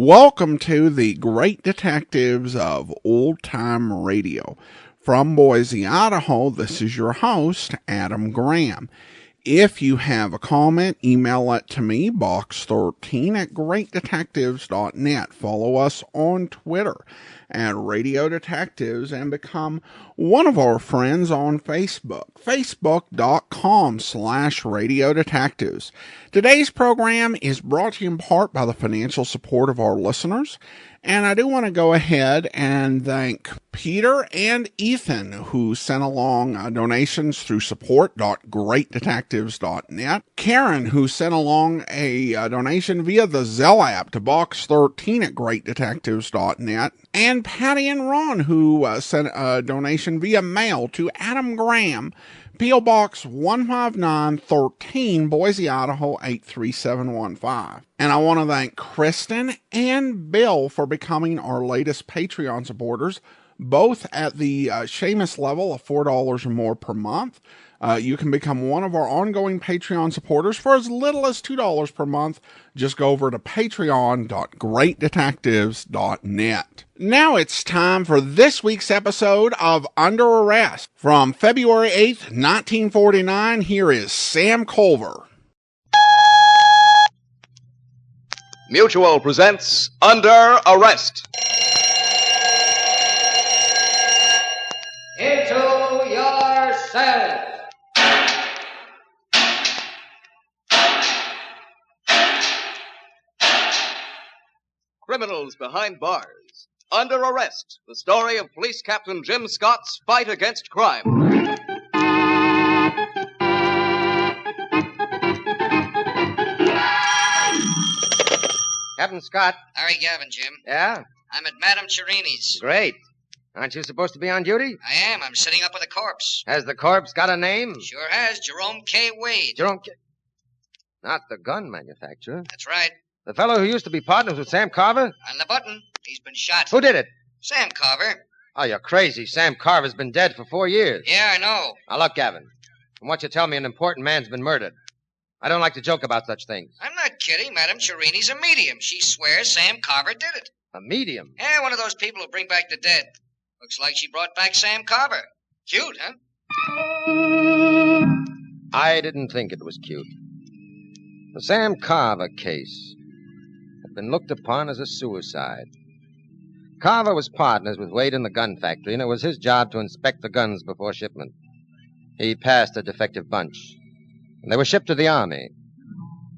Welcome to the Great Detectives of Old Time Radio. From Boise, Idaho, this is your host, Adam Graham. If you have a comment, email it to me, box13@greatdetectives.net. Follow us on Twitter at Radio Detectives and become one of our friends on Facebook, facebook.com/Radio Detectives. Today's program is brought to you in part by the financial support of our listeners. And I do want to go ahead and thank Peter and Ethan, who sent along donations through support.greatdetectives.net. Karen, who sent along a donation via the Zelle app to box13@greatdetectives.net. And Patty and Ron, who sent a donation via mail to Adam Graham, P.O. Box 15913, Boise, Idaho 83715. And I want to thank Kristen and Bill for becoming our latest Patreon supporters, both at the Seamus level of $4 or more per month. You can become one of our ongoing Patreon supporters for as little as $2 per month. Just go over to patreon.greatdetectives.net. Now it's time for this week's episode of Under Arrest. From February 8th, 1949, here is Sam Carver. Mutual presents Under Arrest. Into your cells. Criminals behind bars. Under Arrest, the story of Police Captain Jim Scott's fight against crime. Captain Scott. Harry Gavin, Jim. Yeah? I'm at Madame Cherini's. Great. Aren't you supposed to be on duty? I am. I'm sitting up with a corpse. Has the corpse got a name? Sure has. Jerome K. Wade. Not the gun manufacturer. That's right. The fellow who used to be partners with Sam Carver? On the button. He's been shot. Who did it? Sam Carver. Oh, you're crazy. Sam Carver's been dead for 4 years. Yeah, I know. Now, look, Gavin. From what you tell me, an important man's been murdered. I don't like to joke about such things. I'm not kidding. Madame Cherini's a medium. She swears Sam Carver did it. A medium? Yeah, one of those people who bring back the dead. Looks like she brought back Sam Carver. Cute, huh? I didn't think it was cute. The Sam Carver case had been looked upon as a suicide. Carver was partners with Wade in the gun factory, and it was his job to inspect the guns before shipment. He passed a defective bunch, and they were shipped to the Army.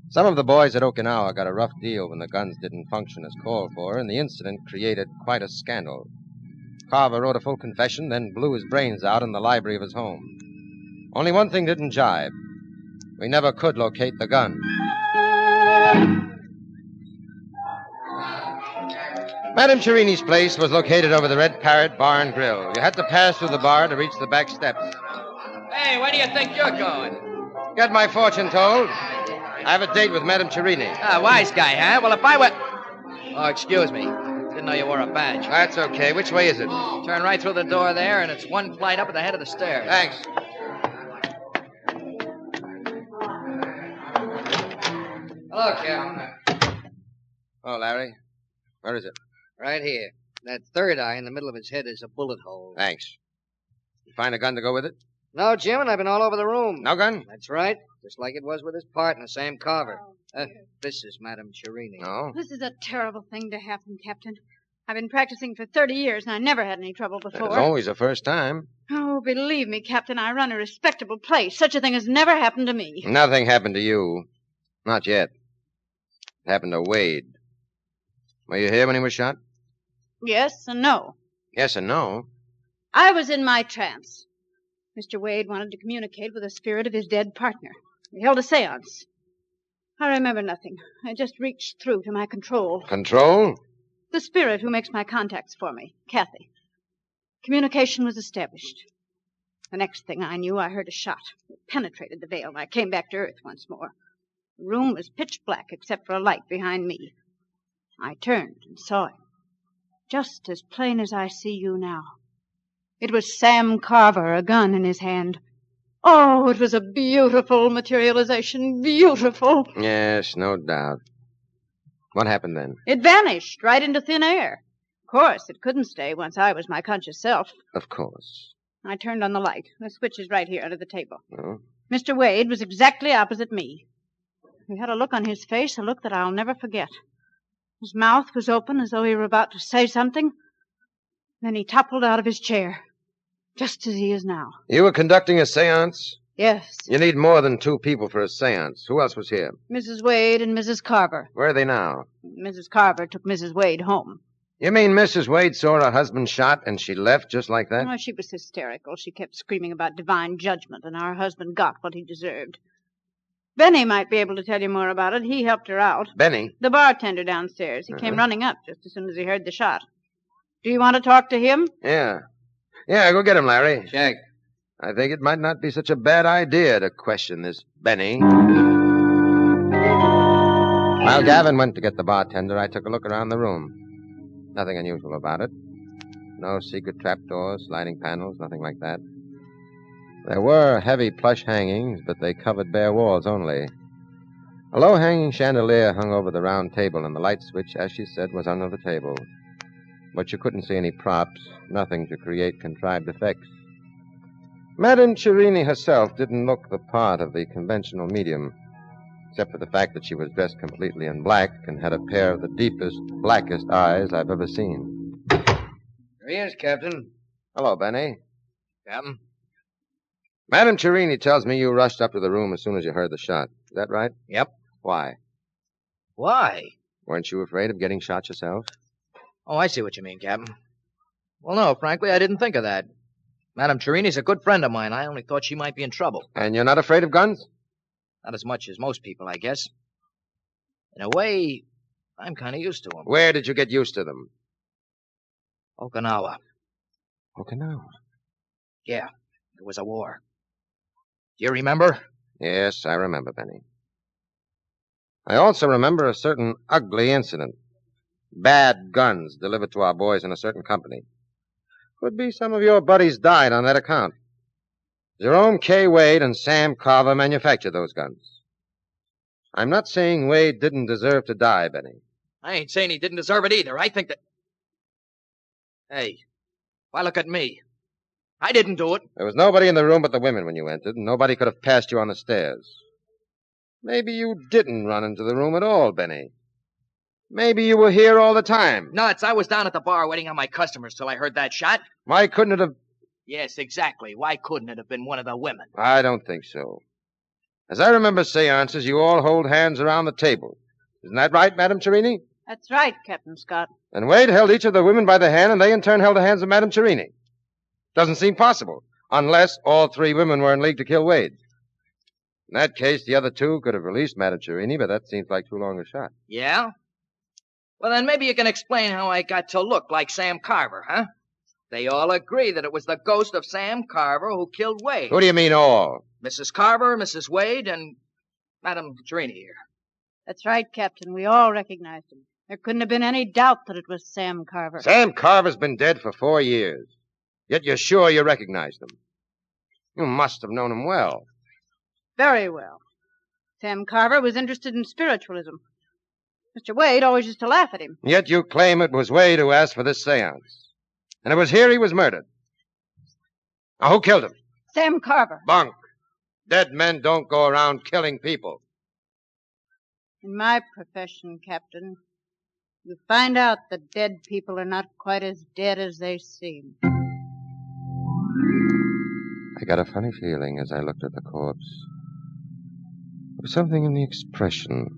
Some of the boys at Okinawa got a rough deal when the guns didn't function as called for, and the incident created quite a scandal. Carver wrote a full confession, then blew his brains out in the library of his home. Only one thing didn't jibe. We never could locate the gun. Madame Cherini's place was located over the Red Parrot Bar and Grill. You had to pass through the bar to reach the back steps. Hey, where do you think you're going? Get my fortune told. I have a date with Madame Cherini. Ah, wise guy, huh? Well, if I were... Oh, excuse me. Didn't know you wore a badge. That's okay. Which way is it? Turn right through the door there, and it's one flight up at the head of the stairs. Thanks. Hello, Captain. Oh, Larry. Where is it? Right here. That third eye in the middle of his head is a bullet hole. Thanks. You find a gun to go with it? No, Jim, and I've been all over the room. No gun? That's right. Just like it was with his partner, Sam Carver. This is Madame Cherini. No. This is a terrible thing to happen, Captain. I've been practicing for 30 years, and I never had any trouble before. It's always a first time. Oh, believe me, Captain, I run a respectable place. Such a thing has never happened to me. Nothing happened to you. Not yet. It happened to Wade. Were you here when he was shot? Yes and no. Yes and no. I was in my trance. Mr. Wade wanted to communicate with the spirit of his dead partner. We held a seance. I remember nothing. I just reached through to my control. Control? The spirit who makes my contacts for me, Kathy. Communication was established. The next thing I knew, I heard a shot. It penetrated the veil, and I came back to Earth once more. The room was pitch black except for a light behind me. I turned and saw him, just as plain as I see you now. It was Sam Carver, a gun in his hand. Oh, it was a beautiful materialization, beautiful. Yes, no doubt. What happened then? It vanished right into thin air. Of course, it couldn't stay once I was my conscious self. Of course. I turned on the light. The switch is right here under the table. Oh? Mr. Wade was exactly opposite me. He had a look on his face, a look that I'll never forget. His mouth was open as though he were about to say something. Then he toppled out of his chair, just as he is now. You were conducting a seance? Yes. You need more than 2 people for a seance. Who else was here? Mrs. Wade and Mrs. Carver. Where are they now? Mrs. Carver took Mrs. Wade home. You mean Mrs. Wade saw her husband shot and she left just like that? Oh, she was hysterical. She kept screaming about divine judgment, and our husband got what he deserved. Benny might be able to tell you more about it. He helped her out. Benny? The bartender downstairs. He came running up just as soon as he heard the shot. Do you want to talk to him? Yeah. Yeah, go get him, Larry. Check. I think it might not be such a bad idea to question this Benny. While Gavin went to get the bartender, I took a look around the room. Nothing unusual about it. No secret trapdoors, sliding panels, nothing like that. There were heavy plush hangings, but they covered bare walls only. A low-hanging chandelier hung over the round table, and the light switch, as she said, was under the table. But you couldn't see any props, nothing to create contrived effects. Madame Cherini herself didn't look the part of the conventional medium, except for the fact that she was dressed completely in black and had a pair of the deepest, blackest eyes I've ever seen. Here he is, Captain. Hello, Benny. Captain? Madame Cherini tells me you rushed up to the room as soon as you heard the shot. Is that right? Yep. Why? Why? Weren't you afraid of getting shot yourself? Oh, I see what you mean, Captain. Well, no, frankly, I didn't think of that. Madame Cherini's a good friend of mine. I only thought she might be in trouble. And you're not afraid of guns? Not as much as most people, I guess. In a way, I'm kind of used to them. Where did you get used to them? Okinawa. Okinawa? Yeah, it was a war. Do you remember? Yes, I remember, Benny. I also remember a certain ugly incident. Bad guns delivered to our boys in a certain company. Could be some of your buddies died on that account. Jerome K. Wade and Sam Carver manufactured those guns. I'm not saying Wade didn't deserve to die, Benny. I ain't saying he didn't deserve it either. I think that... Hey, why look at me? I didn't do it. There was nobody in the room but the women when you entered, and nobody could have passed you on the stairs. Maybe you didn't run into the room at all, Benny. Maybe you were here all the time. Nuts, I was down at the bar waiting on my customers till I heard that shot. Why couldn't it have... Yes, exactly. Why couldn't it have been one of the women? I don't think so. As I remember seances, you all hold hands around the table. Isn't that right, Madame Cherini? That's right, Captain Scott. And Wade held each of the women by the hand, and they in turn held the hands of Madame Cherini. Doesn't seem possible, unless all 3 women were in league to kill Wade. In that case, the other 2 could have released Madame Cherini, but that seems like too long a shot. Yeah? Well, then maybe you can explain how I got to look like Sam Carver, huh? They all agree that it was the ghost of Sam Carver who killed Wade. Who do you mean all? Mrs. Carver, Mrs. Wade, and Madame Cherini here. That's right, Captain. We all recognized him. There couldn't have been any doubt that it was Sam Carver. Sam Carver's been dead for 4 years. Yet you're sure you recognized him. You must have known him well. Very well. Sam Carver was interested in spiritualism. Mr. Wade always used to laugh at him. Yet you claim it was Wade who asked for this seance. And it was here he was murdered. Now, who killed him? Sam Carver. Bunk. Dead men don't go around killing people. In my profession, Captain, you find out that dead people are not quite as dead as they seem. I got a funny feeling as I looked at the corpse. There was something in the expression.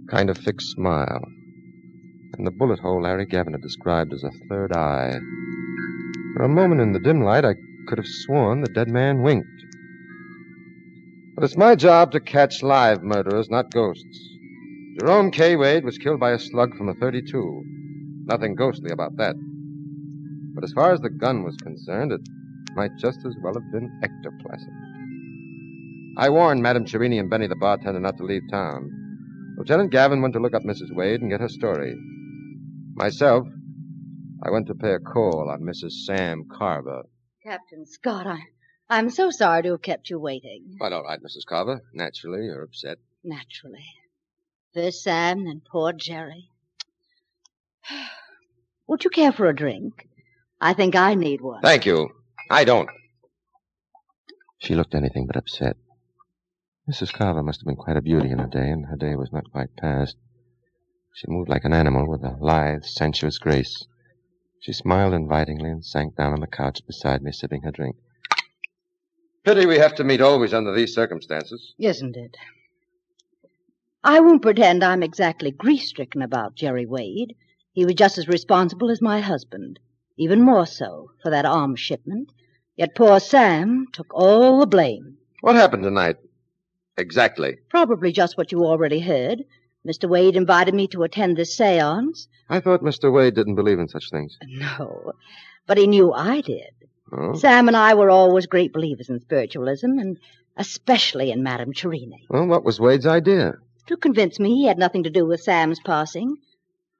Kind of fixed smile. And the bullet hole Larry Gavin had described as a third eye. For a moment in the dim light, I could have sworn the dead man winked. But it's my job to catch live murderers, not ghosts. Jerome K. Wade was killed by a slug from a .32. Nothing ghostly about that. But as far as the gun was concerned, it might just as well have been ectoplasm. I warned Madame Cherini and Benny, the bartender, not to leave town. Lieutenant Gavin went to look up Mrs. Wade and get her story. Myself, I went to pay a call on Mrs. Sam Carver. Captain Scott, I'm so sorry to have kept you waiting. Quite all right, Mrs. Carver. Naturally, you're upset. Naturally. First Sam, then poor Jerry. Would you care for a drink? I think I need one. Thank you. I don't. She looked anything but upset. Mrs. Carver must have been quite a beauty in her day, and her day was not quite past. She moved like an animal with a lithe, sensuous grace. She smiled invitingly and sank down on the couch beside me, sipping her drink. Pity we have to meet always under these circumstances. Isn't it? I won't pretend I'm exactly grief-stricken about Jerry Wade. He was just as responsible as my husband, even more so, for that arms shipment. Yet poor Sam took all the blame. What happened tonight? Exactly. Probably just what you already heard. Mr. Wade invited me to attend this seance. I thought Mr. Wade didn't believe in such things. No, but he knew I did. Oh? Sam and I were always great believers in spiritualism, and especially in Madame Cherini. Well, what was Wade's idea? To convince me he had nothing to do with Sam's passing.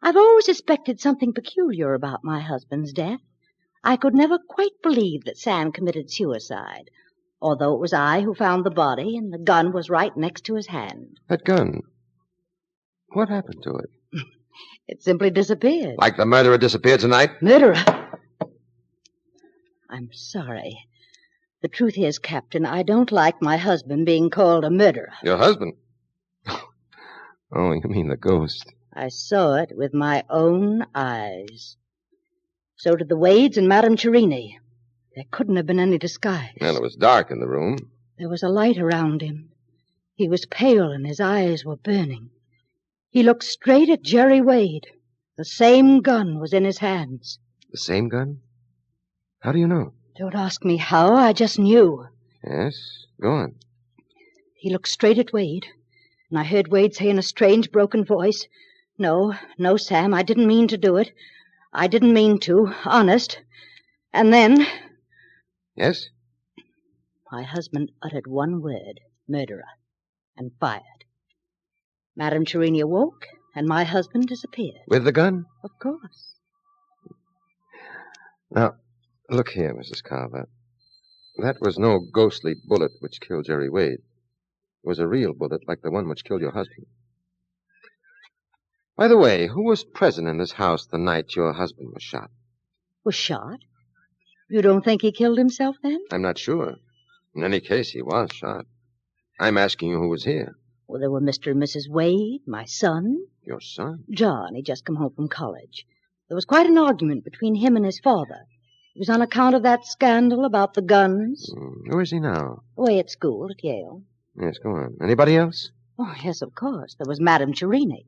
I've always suspected something peculiar about my husband's death. I could never quite believe that Sam committed suicide, although it was I who found the body, and the gun was right next to his hand. That gun. What happened to it? It simply disappeared. Like the murderer disappeared tonight? Murderer? I'm sorry. The truth is, Captain, I don't like my husband being called a murderer. Your husband? Oh, you mean the ghost. I saw it with my own eyes. So did the Wades and Madame Cherini. There couldn't have been any disguise. And it was dark in the room. There was a light around him. He was pale and his eyes were burning. He looked straight at Jerry Wade. The same gun was in his hands. The same gun? How do you know? Don't ask me how, I just knew. Yes, go on. He looked straight at Wade, and I heard Wade say in a strange, broken voice, No, Sam, I didn't mean to do it. I didn't mean to, honest. And then... Yes? My husband uttered one word, murderer, and fired. Madame Cherini awoke, and my husband disappeared. With the gun? Of course. Now, look here, Mrs. Carver. That was no ghostly bullet which killed Jerry Wade. It was a real bullet like the one which killed your husband. By the way, who was present in this house the night your husband was shot? Was shot? You don't think he killed himself, then? I'm not sure. In any case, he was shot. I'm asking you who was here. Well, there were Mr. and Mrs. Wade, my son. Your son? John. He'd just come home from college. There was quite an argument between him and his father. It was on account of that scandal about the guns. Where is he now? Away at school at Yale. Yes, go on. Anybody else? Oh, yes, of course. There was Madame Cherini.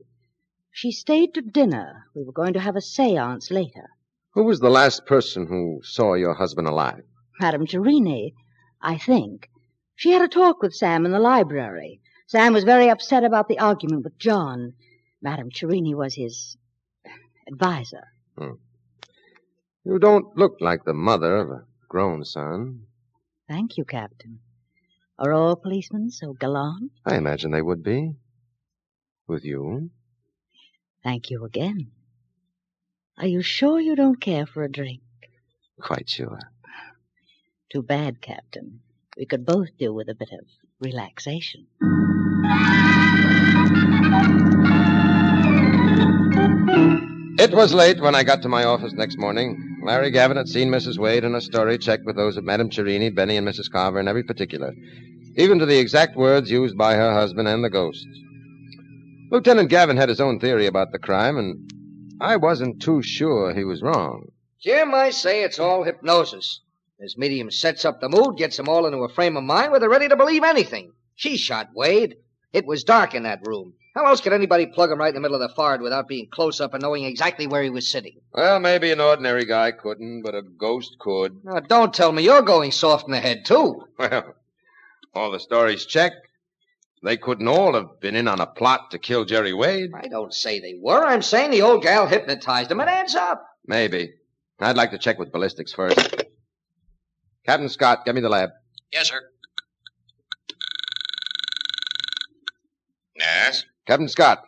She stayed to dinner. We were going to have a seance later. Who was the last person who saw your husband alive? Madame Cherini, I think. She had a talk with Sam in the library. Sam was very upset about the argument with John. Madame Cherini was his advisor. You don't look like the mother of a grown son. Thank you, Captain. Are all policemen so gallant? I imagine they would be. With you. Thank you again. Are you sure you don't care for a drink? Quite sure. Too bad, Captain. We could both do with a bit of relaxation. It was late when I got to my office next morning. Larry Gavin had seen Mrs. Wade, and her story checked with those of Madame Cherini, Benny, and Mrs. Carver in every particular, even to the exact words used by her husband and the ghost. Lieutenant Gavin had his own theory about the crime, and I wasn't too sure he was wrong. Jim, I say it's all hypnosis. This medium sets up the mood, gets them all into a frame of mind where they're ready to believe anything. She shot Wade. It was dark in that room. How else could anybody plug him right in the middle of the forehead without being close up and knowing exactly where he was sitting? Well, maybe an ordinary guy couldn't, but a ghost could. Now, don't tell me you're going soft in the head, too. Well, all the stories check. They couldn't all have been in on a plot to kill Jerry Wade. I don't say they were. I'm saying the old gal hypnotized him. It adds up. Maybe. I'd like to check with ballistics first. Captain Scott, get me the lab. Yes, sir. Yes? Captain Scott,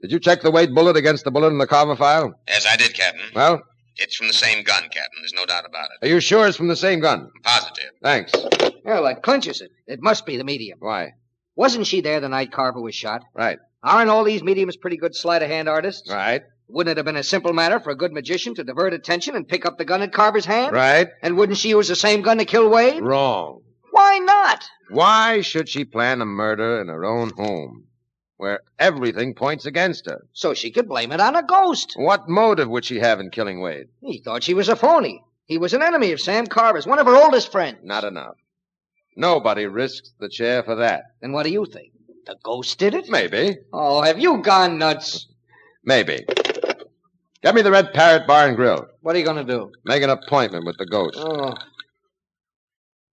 did you check the Wade bullet against the bullet in the Carver file? Yes, I did, Captain. Well? It's from the same gun, Captain. There's no doubt about it. Are you sure it's from the same gun? I'm positive. Thanks. Well, that clinches it. It must be the medium. Why? Wasn't she there the night Carver was shot? Right. Aren't all these mediums pretty good sleight-of-hand artists? Right. Wouldn't it have been a simple matter for a good magician to divert attention and pick up the gun at Carver's hand? Right. And wouldn't she use the same gun to kill Wade? Wrong. Why not? Why should she plan a murder in her own home, where everything points against her? So she could blame it on a ghost. What motive would she have in killing Wade? He thought she was a phony. He was an enemy of Sam Carver's, one of her oldest friends. Not enough. Nobody risks the chair for that. Then what do you think? The ghost did it? Maybe. Oh, have you gone nuts? Maybe. Get me the Red Parrot Bar and Grill. What are you going to do? Make an appointment with the ghost. Oh.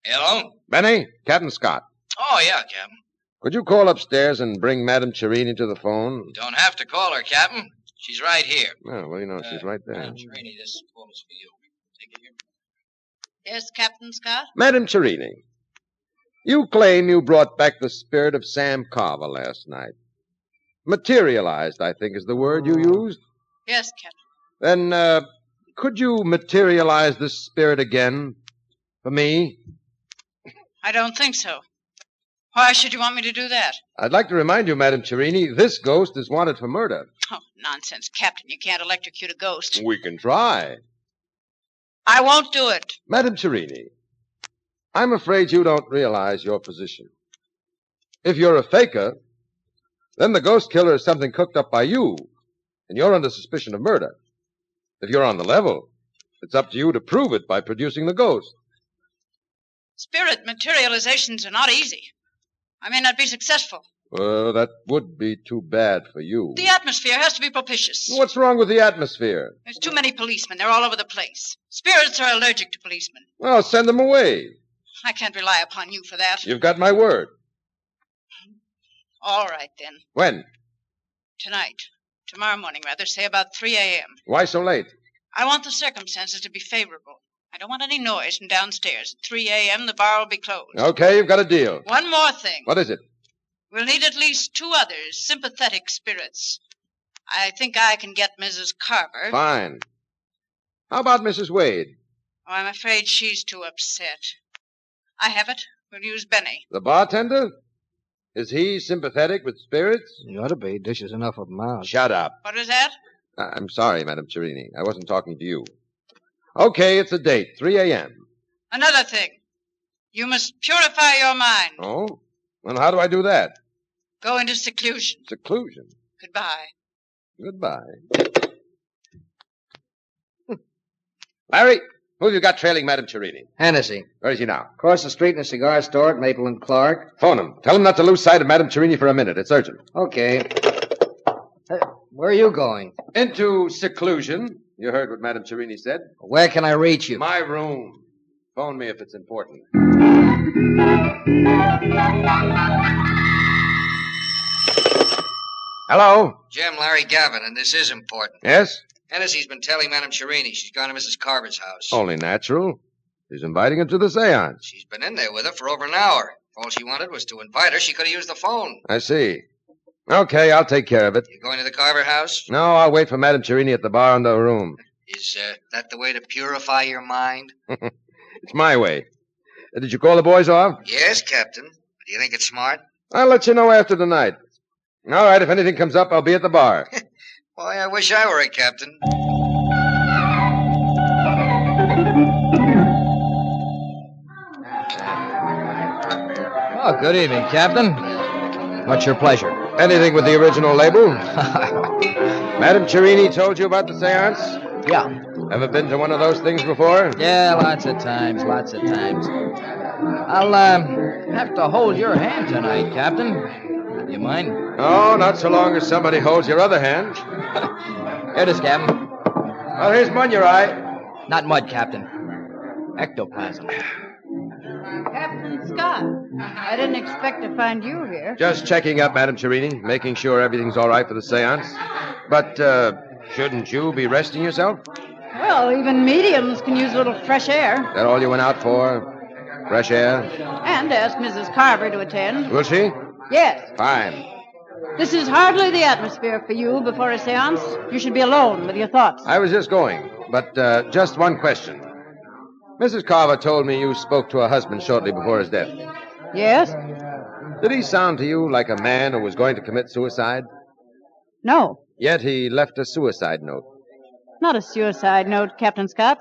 Hello? Benny, Captain Scott. Oh, yeah, Captain. Could you call upstairs and bring Madame Cherini to the phone? Don't have to call her, Captain. She's right here. Oh, well, you know, she's right there. Madam Cherini, this phone is for you. Take it here. Yes, Captain Scott? Madame Cherini, you claim you brought back the spirit of Sam Carver last night. Materialized, I think, is the word you used. Yes, Captain. Then, could you materialize this spirit again for me? I don't think so. Why should you want me to do that? I'd like to remind you, Madame Cherini, this ghost is wanted for murder. Oh, nonsense, Captain. You can't electrocute a ghost. We can try. I won't do it. Madame Cherini, I'm afraid you don't realize your position. If you're a faker, then the ghost killer is something cooked up by you, and you're under suspicion of murder. If you're on the level, it's up to you to prove it by producing the ghost. Spirit materializations are not easy. I may not be successful. Well, that would be too bad for you. The atmosphere has to be propitious. What's wrong with the atmosphere? There's too many policemen. They're all over the place. Spirits are allergic to policemen. Well, send them away. I can't rely upon you for that. You've got my word. All right, then. When? Tonight. Tomorrow morning, rather. Say about 3 a.m. Why so late? I want the circumstances to be favorable. I don't want any noise from downstairs. At 3 a.m., the bar will be closed. Okay, you've got a deal. One more thing. What is it? We'll need at least 2 others, sympathetic spirits. I think I can get Mrs. Carver. Fine. How about Mrs. Wade? Oh, I'm afraid she's too upset. I have it. We'll use Benny. The bartender? Is he sympathetic with spirits? You ought to be. Dishes enough of them out. Shut up. What was that? I'm sorry, Madame Cherini. I wasn't talking to you. Okay, it's a date, 3 a.m. Another thing. You must purify your mind. Oh? Well, how do I do that? Go into seclusion. Seclusion. Goodbye. Goodbye. Larry, who have you got trailing Madame Cherini? Hennessy. Where is he now? Across the street in a cigar store at Maple and Clark. Phone him. Tell him not to lose sight of Madame Cherini for a minute. It's urgent. Okay. Hey, where are you going? Into seclusion. You heard what Madame Cherini said. Where can I reach you? My room. Phone me if it's important. Hello? Jim, Larry Gavin, and this is important. Yes? Hennessy's been telling Madame Cherini she's gone to Mrs. Carver's house. Only natural. She's inviting her to the seance. She's been in there with her for over an hour. If all she wanted was to invite her, she could have used the phone. I see. Okay, I'll take care of it. You going to the Carver house? No, I'll wait for Madame Cherini at the bar in the room. Is that the way to purify your mind? It's my way. Did you call the boys off? Yes, Captain. Do you think it's smart? I'll let you know after tonight. All right, if anything comes up, I'll be at the bar. Boy, I wish I were a captain. Oh, good evening, Captain. What's your pleasure? Anything with the original label? Madame Cherini told you about the seance? Yeah. Ever been to one of those things before? Yeah, lots of times. I'll, have to hold your hand tonight, Captain. Do you mind? Oh, not so long as somebody holds your other hand. Here it is, Captain. Well, here's one your eye. Not mud, Captain. Ectoplasm. Captain Scott, I didn't expect to find you here. Just checking up, Madame Cherini, making sure everything's all right for the seance. But, shouldn't you be resting yourself? Well, even mediums can use a little fresh air. That all you went out for? Fresh air? And ask Mrs. Carver to attend. Will she? Yes. Fine. This is hardly the atmosphere for you before a seance. You should be alone with your thoughts. I was just going, but just one question. Mrs. Carver told me you spoke to her husband shortly before his death. Yes? Did he sound to you like a man who was going to commit suicide? No, Yet he left a suicide note. not a suicide note, Captain Scott.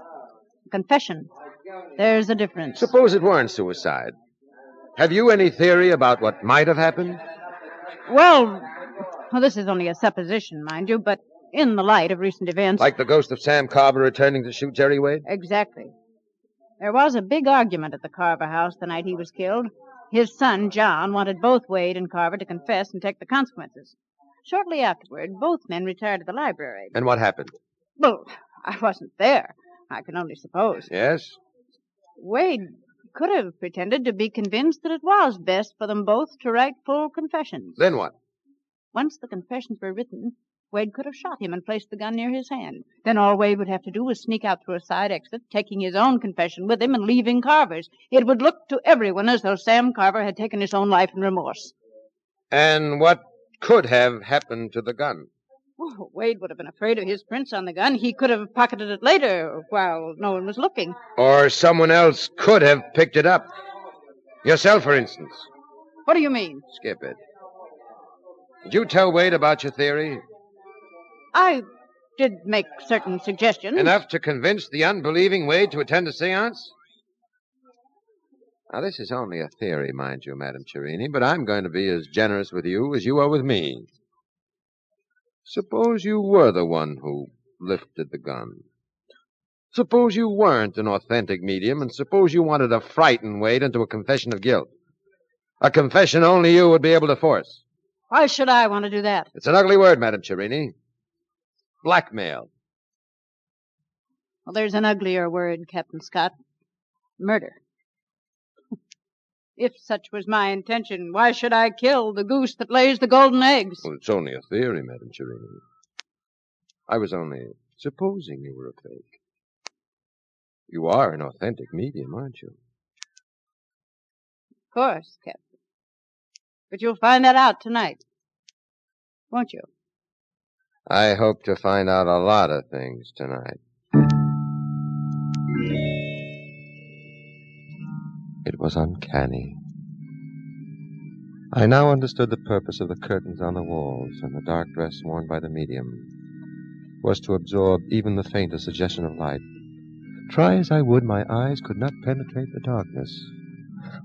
A confession. There's a difference. Suppose it weren't suicide. Have you any theory about what might have happened? Well, this is only a supposition, mind you, but in the light of recent events... Like the ghost of Sam Carver returning to shoot Jerry Wade? Exactly. There was a big argument at the Carver house the night he was killed. His son, John, wanted both Wade and Carver to confess and take the consequences. Shortly afterward, both men retired to the library. And what happened? Well, I wasn't there. I can only suppose. Yes? Wade could have pretended to be convinced that it was best for them both to write full confessions. Then what? Once the confessions were written, Wade could have shot him and placed the gun near his hand. Then all Wade would have to do was sneak out through a side exit, taking his own confession with him and leaving Carver's. It would look to everyone as though Sam Carver had taken his own life in remorse. And what could have happened to the gun? Oh, Wade would have been afraid of his prints on the gun. He could have pocketed it later while no one was looking. Or someone else could have picked it up. Yourself, for instance. What do you mean? Skip it. Did you tell Wade about your theory? I did make certain suggestions. Enough to convince the unbelieving Wade to attend a seance? Now, this is only a theory, mind you, Madam Cherini, but I'm going to be as generous with you as you are with me. Suppose you were the one who lifted the gun. Suppose you weren't an authentic medium, and suppose you wanted to frighten Wade into a confession of guilt. A confession only you would be able to force. Why should I want to do that? It's an ugly word, Madam Cherini. Blackmail. Well, there's an uglier word, Captain Scott. Murder. If such was my intention, why should I kill the goose that lays the golden eggs? Well, it's only a theory, Madam Cherini. I was only supposing you were a fake. You are an authentic medium, aren't you? Of course, Captain. But you'll find that out tonight, won't you? I hope to find out a lot of things tonight. It was uncanny. I now understood the purpose of the curtains on the walls and the dark dress worn by the medium was to absorb even the faintest suggestion of light. Try as I would, my eyes could not penetrate the darkness.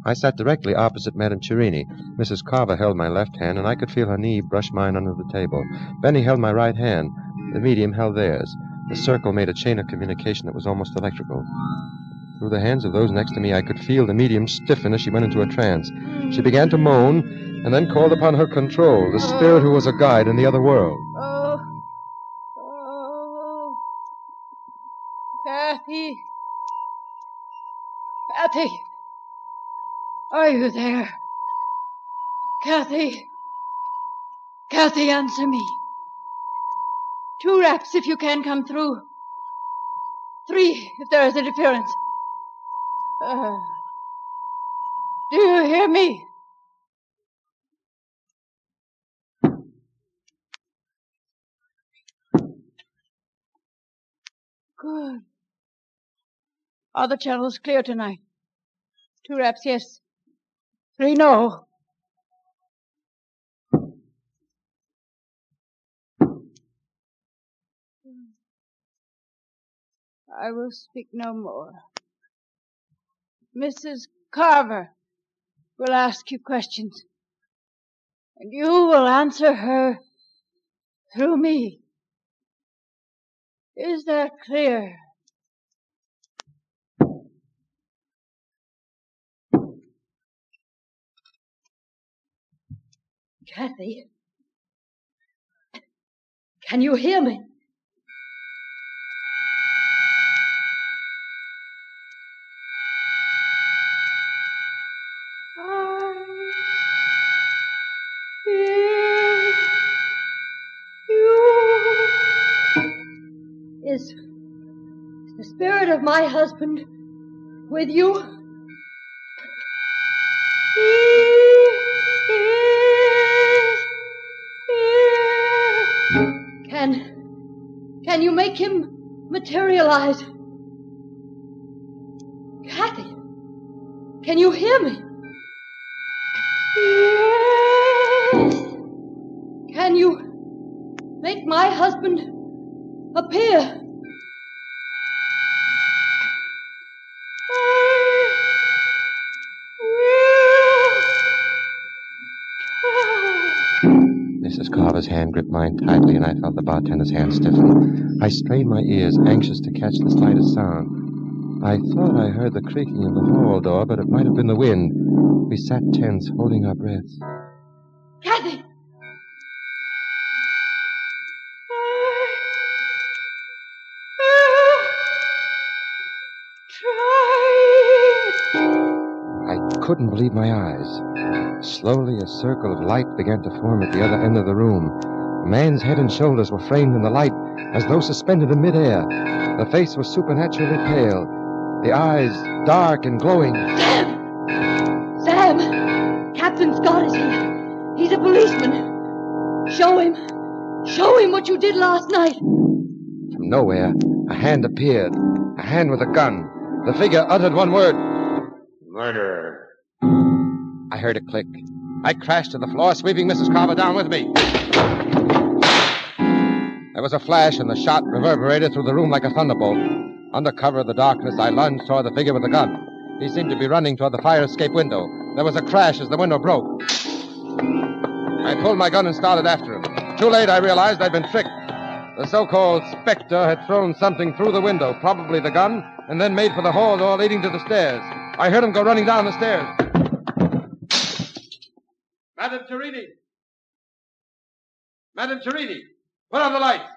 I sat directly opposite Madame Cherini. Mrs. Carver held my left hand, and I could feel her knee brush mine under the table. Benny held my right hand. The medium held theirs. The circle made a chain of communication that was almost electrical. Through the hands of those next to me, I could feel the medium stiffen as she went into a trance. She began to moan, and then called upon her control, the spirit who was a guide in the other world. Oh. Kathy. Kathy. Are you there? Kathy. Kathy, answer me. 2 raps if you can come through. 3 if there is interference. Do you hear me? Good. Are the channels clear tonight? 2 raps, yes. 3, no. I will speak no more. Mrs. Carver will ask you questions, and you will answer her through me. Is that clear? Kathy, can you hear me? Is the spirit of my husband with you? He is here. Can you make him materialize? Kathy, can you hear me? Yes. my husband appear. Mrs. Carver's hand gripped mine tightly, and I felt the bartender's hand stiffen. I strained my ears, anxious to catch the slightest sound. I thought I heard the creaking of the hall door, but it might have been the wind. We sat tense, holding our breaths. Kathy! I couldn't believe my eyes. Slowly, a circle of light began to form at the other end of the room. A man's head and shoulders were framed in the light, as though suspended in midair. The face was supernaturally pale, the eyes dark and glowing. Sam! Sam! Captain Scott is here. He's a policeman. Show him what you did last night. From nowhere, a hand appeared. A hand with a gun. The figure uttered one word. Murderer. I heard a click. I crashed to the floor, sweeping Mrs. Carver down with me. There was a flash, and the shot reverberated through the room like a thunderbolt. Under cover of the darkness, I lunged toward the figure with the gun. He seemed to be running toward the fire escape window. There was a crash as the window broke. I pulled my gun and started after him. Too late, I realized I'd been tricked. The so-called Spectre had thrown something through the window, probably the gun, and then made for the hall door leading to the stairs. I heard him go running down the stairs. Madame Cherini! Madame Cherini! Put on the lights!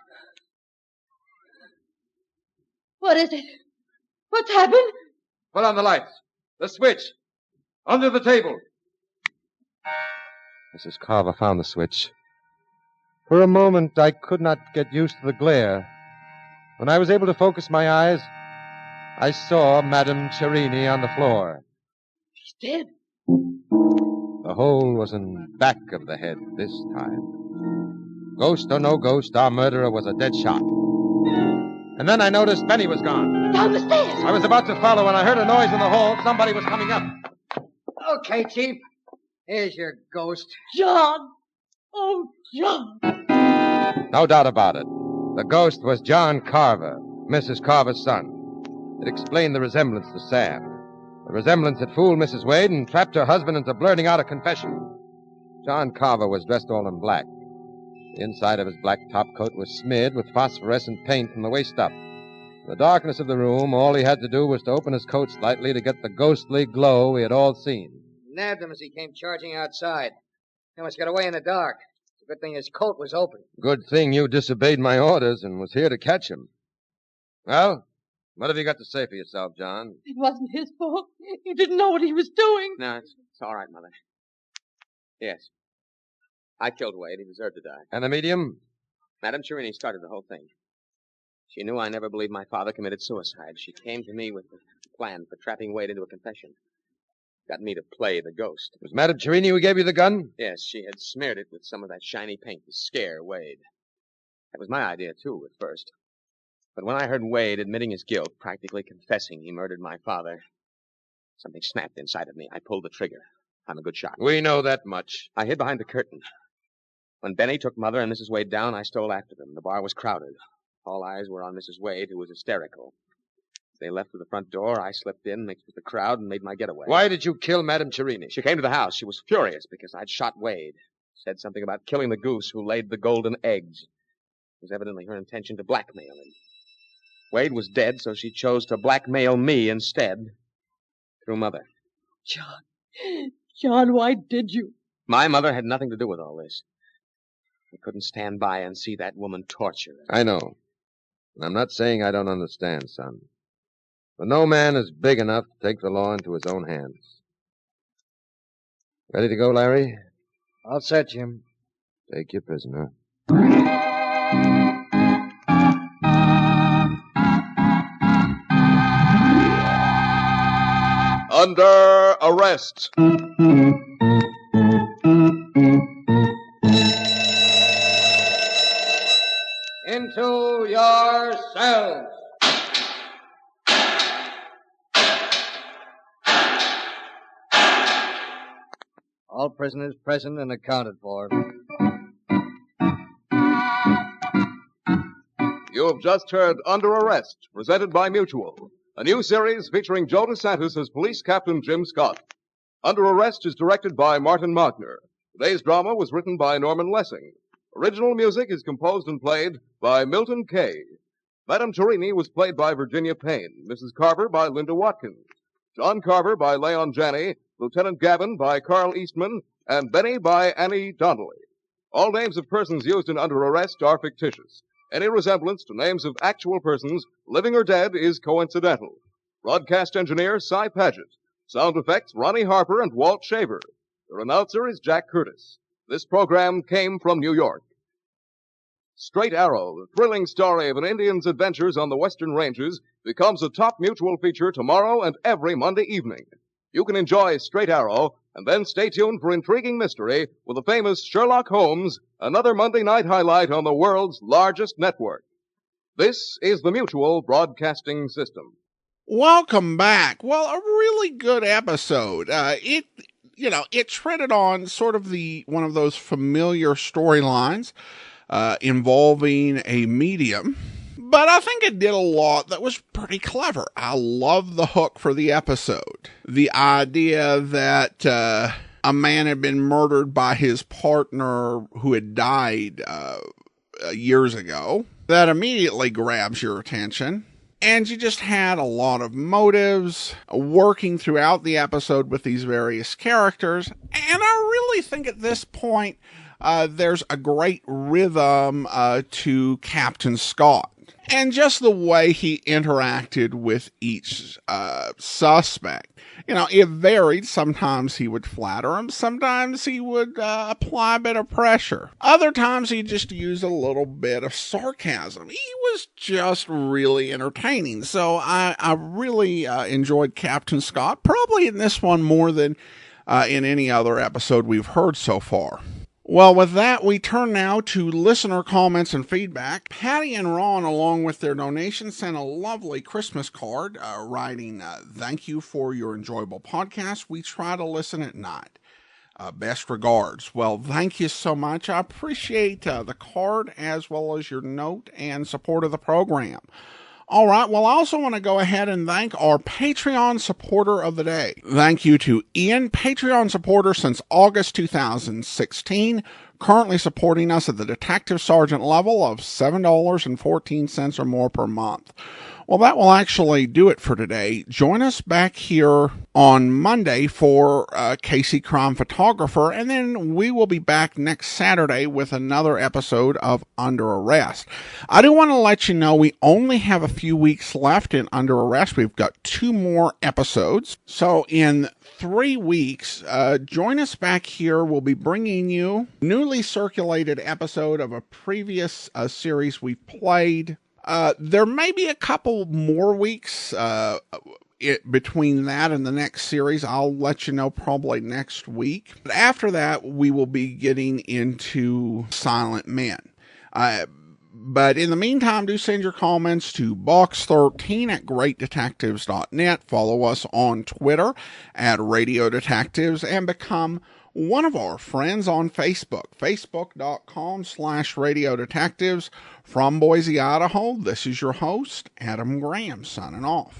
What is it? What's happened? Put on the lights. The switch. Under the table. Mrs. Carver found the switch. For a moment, I could not get used to the glare. When I was able to focus my eyes, I saw Madame Cherini on the floor. She's dead. The hole was in back of the head this time. Ghost or no ghost, our murderer was a dead shot. And then I noticed Benny was gone. Down the stairs. I was about to follow when I heard a noise in the hall. Somebody was coming up. Okay, Chief. Here's your ghost. John. Oh, John. No doubt about it. The ghost was John Carver, Mrs. Carver's son. It explained the resemblance to Sam. The resemblance had fooled Mrs. Wade and trapped her husband into blurting out a confession. John Carver was dressed all in black. The inside of his black topcoat was smeared with phosphorescent paint from the waist up. In the darkness of the room, all he had to do was to open his coat slightly to get the ghostly glow we had all seen. Nabbed him as he came charging outside. He almost got away in the dark. It's a good thing his coat was open. Good thing you disobeyed my orders and was here to catch him. Well, what have you got to say for yourself, John? It wasn't his fault. He didn't know what he was doing. No, it's all right, Mother. Yes. I killed Wade. He deserved to die. And the medium? Madame Cherini started the whole thing. She knew I never believed my father committed suicide. She came to me with a plan for trapping Wade into a confession. Got me to play the ghost. Was Madame Cherini who gave you the gun? Yes, she had smeared it with some of that shiny paint to scare Wade. That was my idea, too, at first. But when I heard Wade admitting his guilt, practically confessing he murdered my father, something snapped inside of me. I pulled the trigger. I'm a good shot. We know that much. I hid behind the curtain. When Benny took Mother and Mrs. Wade down, I stole after them. The bar was crowded. All eyes were on Mrs. Wade, who was hysterical. As they left through the front door, I slipped in, mixed with the crowd, and made my getaway. Why did you kill Madame Cherini? She came to the house. She was furious because I'd shot Wade. Said something about killing the goose who laid the golden eggs. It was evidently her intention to blackmail him. Wade was dead, so she chose to blackmail me instead. Through Mother. John, why did you? My mother had nothing to do with all this. I couldn't stand by and see that woman tortured. I know. And I'm not saying I don't understand, son. But no man is big enough to take the law into his own hands. Ready to go, Larry? All set, Jim. Take your prisoner. Under arrest. Into your cells. All prisoners present and accounted for. You have just heard Under Arrest, presented by Mutual, a new series featuring Joe DeSantis as Police Captain Jim Scott. Under Arrest is directed by Martin Markner. Today's drama was written by Norman Lessing. Original music is composed and played by Milton Kay. Madame Torini was played by Virginia Payne, Mrs. Carver by Linda Watkins, John Carver by Leon Janney, Lieutenant Gavin by Carl Eastman, and Benny by Annie Donnelly. All names of persons used in Under Arrest are fictitious. Any resemblance to names of actual persons, living or dead, is coincidental. Broadcast engineer, Cy Paget. Sound effects, Ronnie Harper and Walt Shaver. Your announcer is Jack Curtis. This program came from New York. Straight Arrow, the thrilling story of an Indian's adventures on the Western Ranges, becomes a top Mutual feature tomorrow and every Monday evening. You can enjoy Straight Arrow, and then stay tuned for intriguing mystery with the famous Sherlock Holmes, another Monday night highlight on the world's largest network. This is the Mutual Broadcasting System. Welcome back. Well, a really good episode. It treaded on sort of one of those familiar storylines involving a medium. But I think it did a lot that was pretty clever. I love the hook for the episode. The idea that a man had been murdered by his partner who had died years ago. That immediately grabs your attention. And you just had a lot of motives working throughout the episode with these various characters. And I really think at this point, there's a great rhythm to Captain Scott. And just the way he interacted with each suspect. You know, it varied. Sometimes he would flatter him. Sometimes he would apply a bit of pressure. Other times he just used a little bit of sarcasm. He was just really entertaining. So I really enjoyed Captain Scott. Probably in this one more than in any other episode we've heard so far. Well, with that, we turn now to listener comments and feedback. Patty and Ron, along with their donation, sent a lovely Christmas card writing, "Thank you for your enjoyable podcast. We try to listen at night. Best regards." Well, thank you so much. I appreciate the card as well as your note and support of the program. All right, well, I also want to go ahead and thank our Patreon supporter of the day. Thank you to Ian, Patreon supporter since August 2016, currently supporting us at the Detective Sergeant level of $7.14 or more per month. Well, that will actually do it for today. Join us back here on Monday for Casey Crime Photographer, and then we will be back next Saturday with another episode of Under Arrest. I do want to let you know we only have a few weeks left in Under Arrest. We've got 2 more episodes. So in 3 weeks, join us back here. We'll be bringing you a newly circulated episode of a previous series we've played. There may be a couple more weeks between that and the next series. I'll let you know probably next week. But after that, we will be getting into Silent Men. But in the meantime, do send your comments to box13@greatdetectives.net. Follow us on Twitter @Radio Detectives and become one of our friends on Facebook, facebook.com/Radio Detectives. From Boise, Idaho, this is your host, Adam Graham, signing off.